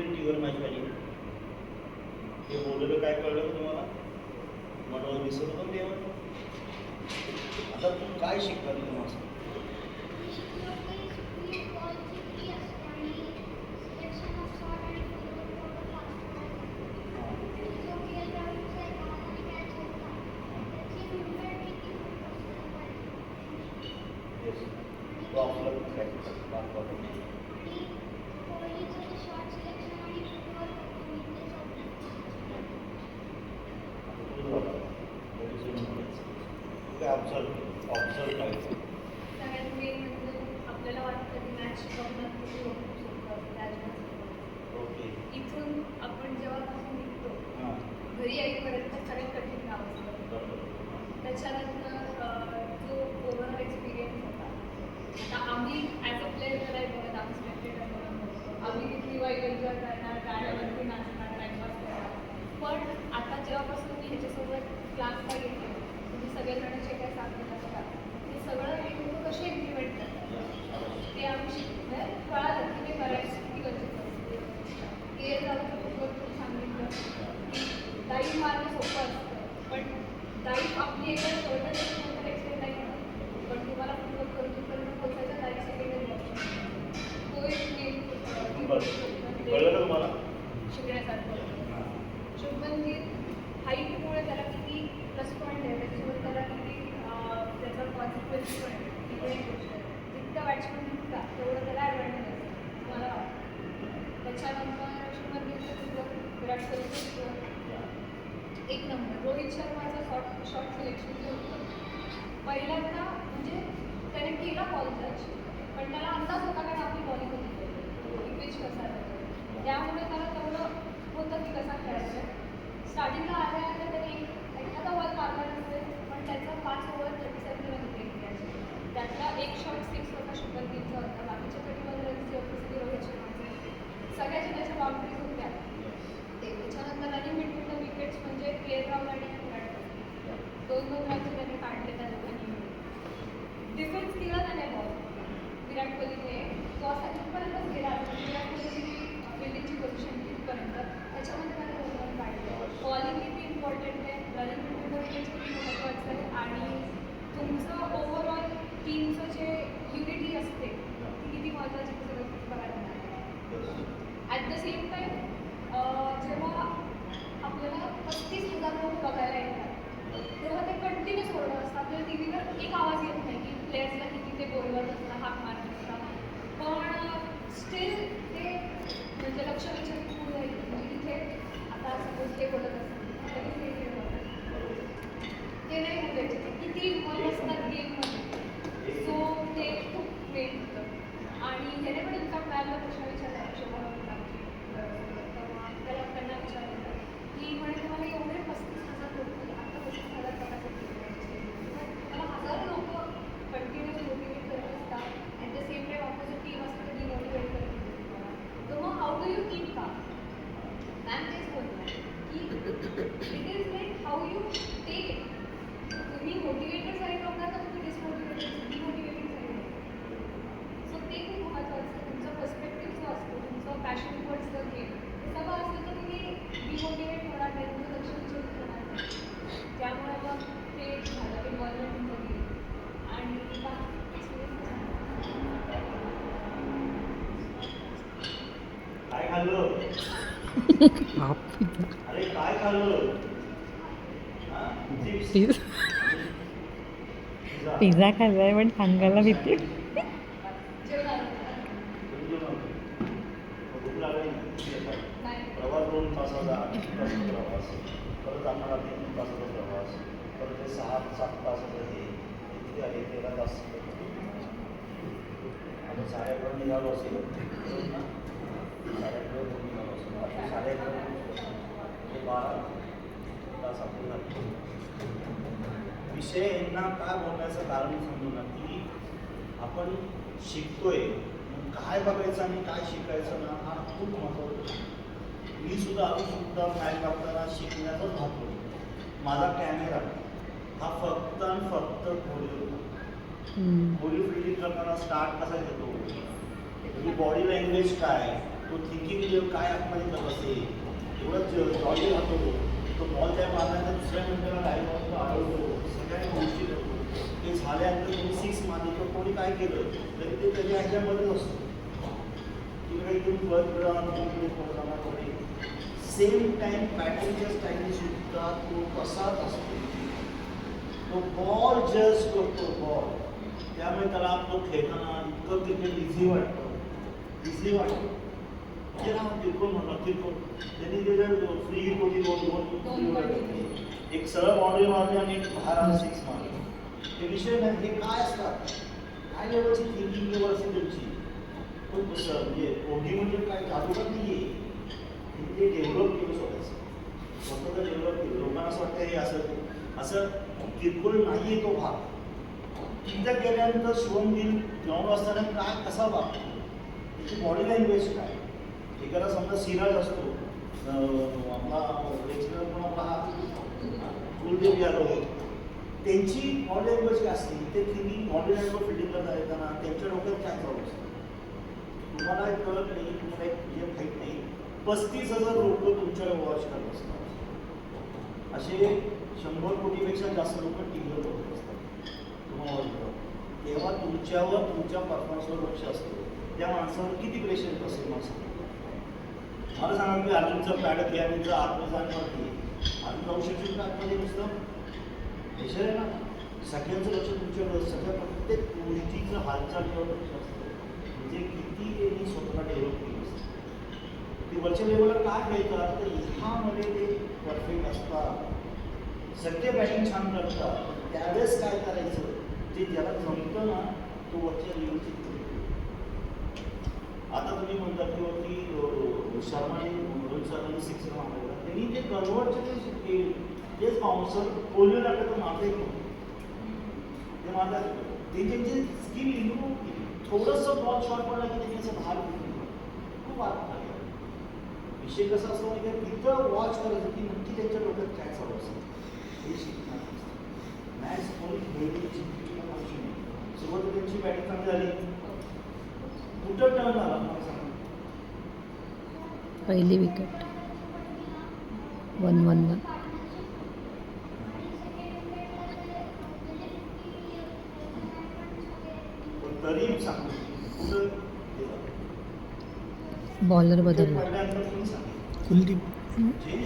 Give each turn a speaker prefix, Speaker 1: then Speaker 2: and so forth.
Speaker 1: टीव्हीवर मॅच पाहिजे ते बोललेलं काय कळलं तुम्हाला मला दिसत होतं ते आता तू काय शिकता तुम्हाला
Speaker 2: आपल्याला वाटतं की मॅच इथून आपण जेव्हापासून निघतो घरी येईपर्यंत सगळ्यात कठीण काम असतं. त्याच्यानंतर जो ओव्हरऑल एक्सपिरियन्स होता आता आम्ही ॲज अ प्लेयर तर नाही बघत आम्ही स्पेक्टेटर म्हणून बघतो आम्ही किती वाईट एन्जॉय करणार गाण्यावरती नाचणार टाइमपास करणार. पण आता जेव्हापासून मी ह्याच्यासोबत क्लासला घेते तुम्ही सगळेजण जे काही सांगत असतात ते सगळं हे लोक कसे इम्प्लिमेंट करतात ते आम्ही शिकतो कळालं की ते करायचं किती गरजेचं असतं. क्लिअर झालं तर खूप सांगितलं की डाईव्ह मारणं सोपं असतं पण डाईव्ह आपली एका शोल्डर नंतर एक्सटेंड नाही होत पण तुम्हाला पूर्ण करून पोचायचं 10 सेकंड तो एक शिकण्यासारखं. शुभमनगीर हाईटमुळे त्याला किती प्लस पॉईंट आहे त्याच्यामुळे त्याला किती त्याचा कॉन्सिक्वेन्स पण आहे ती पण एक गोष्ट आहे. जितका बॅट्समॅन जितका तेवढं त्याला ॲडव्हान्टेज असतं मला वाटतं. त्याच्यानंतर शुभमनगीरचं तुझं विराट कोहलीचं तुझं एक नंबर. रोहित शर्माचं शॉर्ट सिलेक्शन जे होतं पहिल्यांदा म्हणजे त्याने केला बॉल टच पण त्याला अंदाज होता कारण आपली बॉलिंग होती पिच कसा राहतो त्यामुळे त्याला तेवढं होतं की कसा खेळायचं आहे. स्टार्टिंगला आल्या त्याने एखादा बॉल मारला नसते पण त्याचा 5 ओव्हर 37 रन होते इंडियाचे. त्यातला एक शॉट 6 होता शुभमनगीरचा होता बाकीचे 31 रन्स जे होते सगळे रोहित शर्माचे. सगळ्याच्या त्याच्या बाउंड्रीज होत्या त्याच्यानंतर रनिंग बिटवीन द विकेट्स म्हणजे केएल राहुल आणि विराट कोहली 2 मॅच त्याने काढले त्या दोघांनी. डिफेन्स केला त्याने बॉल विराट कोहलीने तो असा इथपर्यंतच गेला विराट कोहलीची फिल्डिंगची पोझिशन तिथपर्यंत त्याच्यामध्ये त्याने 2 रन काढले. बॉलिंग किती इम्पॉर्टंट आहे रनिंग बिटवीन द विकेट्स किती महत्त्वाचं आहे आणि तुमचं ओव्हरऑल टीमचं जे युनिटी असते ती किती महत्त्वाची ते सगळं बघायला मिळालं. ॲट द सेम टाईम जेव्हा आपल्याला 35,000 लोक बघायला येतात तेव्हा ते कंटिन्यूस ओरडत असतात. आपल्याला टी व्हीवर एक आवाज येत नाही की प्लेयर्सला किती ते बोलवत असतात हाक मारत असतात पण स्टील ते म्हणजे लक्ष विचारित पुढे म्हणजे तिथे आता सपोज ते बोलत असतात तरी ते नाही बोलायचे ते किती मन असतात गेममध्ये सो ते खूप मेन होतं. आणि ह्याने पण इन्फॅक्ट मॅमला प्रश्न विचारला त्याला त्यांना विचारलं की म्हणे तुम्हाला एवढे 35,000 लोक आता 35,000 कॅपॅसिटी तुम्हाला 1000 लोक कंटिन्युअस मोटिवेट करत असतात at the same time opposite team असतं तर डिमोटिवेट करत असतात तर मग हाऊ डू यू कीप का मॅम तेच बोलणार की it is like how you take it. तुम्ही मोटिवेटेड साईड होणार तर तुम्ही डिसमोटिवेटेड डिमोटिवेटिंग साईड होणार सो ते खूप महत्त्वाचं तुमचा पर्स्पेक्टिव्ह जो असतो तुमचं पॅशन टुवर्ड्स द गेम हे सगळं असेल तर तुम्ही डिमोटिवेट होणार नाही तुमचं लक्ष विचलित होणार नाही. त्यामुळे मग ते झालं इन्व्हॉल्वमेंट झाली आणि
Speaker 1: काय खाल्लं अरे काय खाल्लं
Speaker 3: पिझ्झा खाल्लाय पण सांगायला भीती.
Speaker 1: प्रवास 2 तासाचा 8 तासाचा प्रवास परत आम्हाला 3 तासाचा प्रवास परत ते 6-7 तासाचं हे किती आले 13 तास साडेअकरा निघालो असेल बरोबर ना? साडेअकरा निघालो असेल रात्री 11:30 ते 12 तास आपण लागतो. विषय यांना काय बोलण्याचं कारण सांगू ना की आपण शिकतोय मग काय बघायचं आणि काय शिकायचं ना हा खूप महत्त्वाचा. मी सुद्धा मॅच बघताना शिकण्याचाच भागतो. माझा कॅमेरा हा फक्त आणि फक्त बॉडी फिल्डिंग करताना स्टार्ट कसा घेतो, ही बॉडी लँग्वेज काय, तो थिंकिंग काय आतमध्ये करत असेल, एवढंच जॉली राहतो तो बॉल त्या मारल्यानंतर दुसऱ्या मिनिटाला लाईव्ह आढळतो, सगळ्या गोष्टी करतो. ते झाल्यानंतर तुम्ही 6 मारली तर कोणी काय केलं तरी ते त्याच्या ह्याच्यामध्येच असतो. तिकडे इकडून कोणी सेम टाईम बॅटिंगच्या स्टाईलने सुद्धा तो कसाच असतो. तो बॉल जस्ट करतो बॉल, त्यामुळे त्याला तो खेळताना इतकं क्रिकेट इझी वाटतं. जे ना किरकोळ म्हणला किरकोळ त्यांनी ते जर फ्री हिट होती दोन एक सरळ बाउंड्री मारली आणि एक बाहेर 6 मारली. ते विषय नाही. हे काय असतात, काय लेवलची थिंकिंग लेवल असेल त्यांची. पण कसं म्हणजे ओढी म्हणजे काय जादूगार नाही आहे. ते डेव्हलप केलं स्वतःचं डेव्हलप केलं. लोकांना असं वाटतं हे असं किरकोळ नाही आहे तो भाग. तिथं गेल्यानंतर शुभम गिल ग्राउंड असताना काय कसा वागतो, त्याची बॉडी लँग्वेज काय. एखादा समजा सिराज असतो आपला पण आपला हा कुलदीप यादव, त्यांची बॉडी लँग्वेज काय असते, ते थिंकिंग बॉडी लँग्वेज फिल्डिंग करता येताना त्यांच्या डोक्यात काय चालू असतं तुम्हाला एक कळत नाही. तुम्हाला एक म्हणजे माहीत नाही. 35,000 लोक तुमच्याकडे वॉच करत असतात. असे 100 कोटीपेक्षा जास्त लोक टीव्हीवर बघत असतात तुम्हाला. तेव्हा तुमच्यावर तुमच्या परफॉर्मन्सवर लक्ष असतं. त्या माणसावर किती प्रेशर येत असेल माणसाला. मला सांगा की अर्जुनचं पॅड घ्या आणि जर आतमध्ये जाण्यावरती अर्जुन जाऊ शकतो आतमध्ये नुसतं प्रेशर आहे ना. सगळ्यांचं लक्ष तुमच्यावर, सगळ्या प्रत्येक गोष्टीचं हालचालीवर लक्ष असतं. म्हणजे किती त्यांनी स्वतःला डेव्हलप केलं असतं. ते वरच्या लेवलला काय खेळतात तर ह्यामध्ये ते परफेक्ट असतात. सगळे बॅटिंग छान करतात. त्यावेळेस काय करायचं ते ज्याला जमतं ना तो वरच्या लेवलची. आता तुम्ही म्हणता की वरती शर्माने रोहित शर्माने 6 मारलेला, त्यांनी ते कन्वर्टचे तेच बाउन्सर कोहली लागलं तर मारता येत नव्हतं. ते मारतात ते त्यांची स्किल इम्प्रूव्ह केली. थोडंसं बॉल शॉट पडला की त्यांनी असं भार खूप आत आले. विषय कसा असतो म्हणजे तिथं वॉच करायचं की नक्की त्यांच्या डोक्यात काय चालू असतं हे शिकणार. मॅच कोणी खेळली जिंकली नाही. सुरुवात त्यांची बॅटिंग चांगली झाली. कुठं टर्न झाला मला सांगा.
Speaker 3: पहिली विकेट 1-1-1.
Speaker 1: तरी सांगू कुठं
Speaker 3: बॉलर बदलला.
Speaker 1: पडल्यानंतर तुम्ही सांगा
Speaker 3: कुलदीप
Speaker 1: चेंज